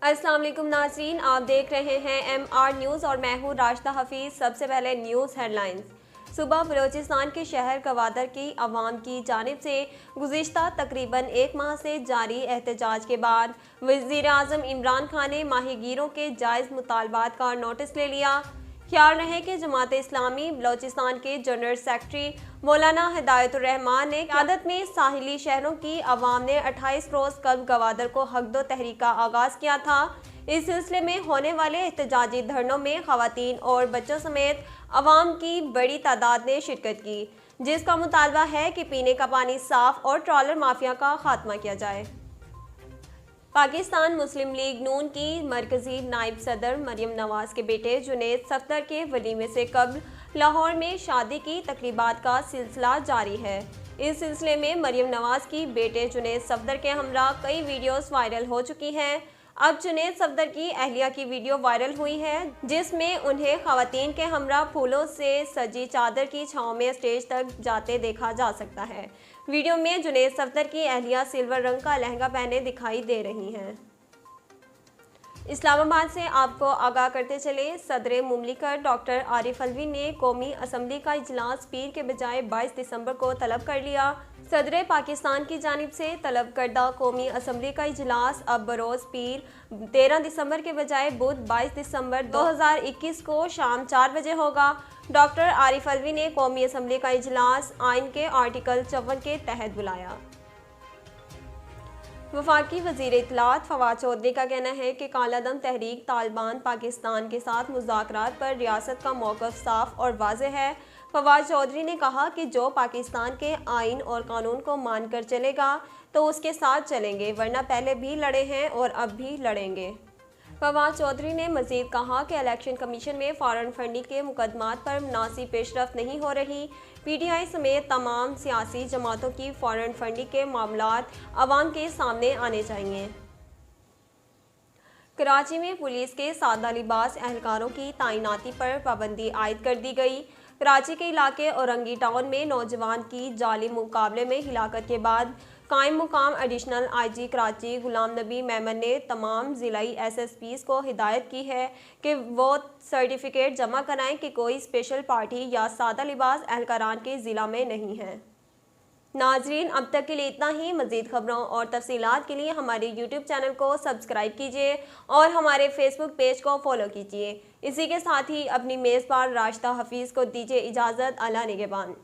अस्सलाम वालेकुम नाज़रीन, आप देख रहे हैं MR न्यूज़ और मैं हूँ राशिदा हफीज़। सबसे पहले न्यूज़ हेडलाइंस। सुबह बलूचिस्तान के शहर गवादर की आवाम की जानिब से गुज़िश्ता तकरीबन एक माह से जारी एहतजाज के बाद वज़ीर-ए-आज़म इमरान खान ने माहीगीरों के जायज़ मुतालबात का नोटिस ले लिया। ख्याल रहे कि जमात इस्लामी बलोचिस्तान के जनरल सेक्रेटरी मौलाना हिदायतुर रहमान ने क़यादत में साहिली शहरों की आवाम ने 28 रोज़ कबल गवादर को हक दो तहरीक का आगाज़ किया था। इस सिलसिले में होने वाले एहतजाजी धरनों में ख़वातीन और बच्चों समेत आवाम की बड़ी तादाद ने शिरकत की, जिसका मुतालबा है कि पीने का पानी साफ़ और ट्रॉलर माफिया का खात्मा किया जाए। पाकिस्तान मुस्लिम लीग नून की मरकजी नायब सदर मरियम नवाज के बेटे जुनैद सफदर के वलीमे से कबल लाहौर में शादी की तकरीबात का सिलसिला जारी है। इस सिलसिले में मरियम नवाज की बेटे जुनैद सफदर के हमरा कई वीडियोस वायरल हो चुकी हैं। अब जुनैद सफदर की अहलिया की वीडियो वायरल हुई है, जिसमें उन्हें खवातीन के हमरा फूलों से सजी चादर की छांव में स्टेज तक जाते देखा जा सकता है। वीडियो में जुनैद सफदर की अहलिया सिल्वर रंग का लहंगा पहने दिखाई दे रही हैं। इस्लामाबाद से आपको आगाह करते चले, सदर मुमलिकत डॉक्टर आरिफ अलवी ने कौमी असम्बली का इजलास पीर के बजाय 22 दिसंबर को तलब कर लिया। सदर पाकिस्तान की जानिब से तलब करदा कौमी असम्बली का इजलास अब बरोज़ पीर 13 दिसंबर के बजाय बुध 22 दिसंबर 2021 को शाम 4 बजे होगा। डॉक्टर आरिफ अलवी ने कौमी असम्बली का इजलास आइन के आर्टिकल 54 के तहत बुलाया। वफाकी वज़ीर इत्तलात फवाद चौधरी का कहना है कि कालादम तहरीक तालिबान पाकिस्तान के साथ मुज़ाकरात पर रियासत का मौक़िफ़ साफ और वाज़ेह है। फवाद चौधरी ने कहा कि जो पाकिस्तान के आइन और कानून को मानकर चलेगा तो उसके साथ चलेंगे, वरना पहले भी लड़े हैं और अब भी लड़ेंगे। फवाद चौधरी ने मज़ीद कहा कि इलेक्शन कमीशन में फॉरेन फंडिंग के मुकदमात पर मुनासिब पेशरफ्त नहीं हो रही। PTI समेत तमाम सियासी जमातों की फॉरेन फंडिंग के मामलात अवाम के सामने आने चाहिए। कराची में पुलिस के सादा लिबास एहलकारों की तैनाती पर पाबंदी आयद कर दी गई। कराची के इलाके औरंगी टाउन में नौजवान की जाली मुकाबले में हिलाकत के बाद कायम मुकाम एडिशनल IG कराची गुलाम नबी मेमन ने तमाम ज़िलाई SSPs को हिदायत की है कि वो सर्टिफिकेट जमा कराएं कि कोई स्पेशल पार्टी या सादा लिबास एहलकारान के ज़िला में नहीं है। नाजरीन, अब तक के लिए इतना ही। मज़ीद खबरों और तफसीलात के लिए हमारे YouTube चैनल को सब्सक्राइब कीजिए और हमारे Facebook पेज को फॉलो कीजिए। इसी के साथ ही अपनी मेज़बान राशिदा हफीज़ को दीजिए इजाज़त। अल्लाह निगहबान।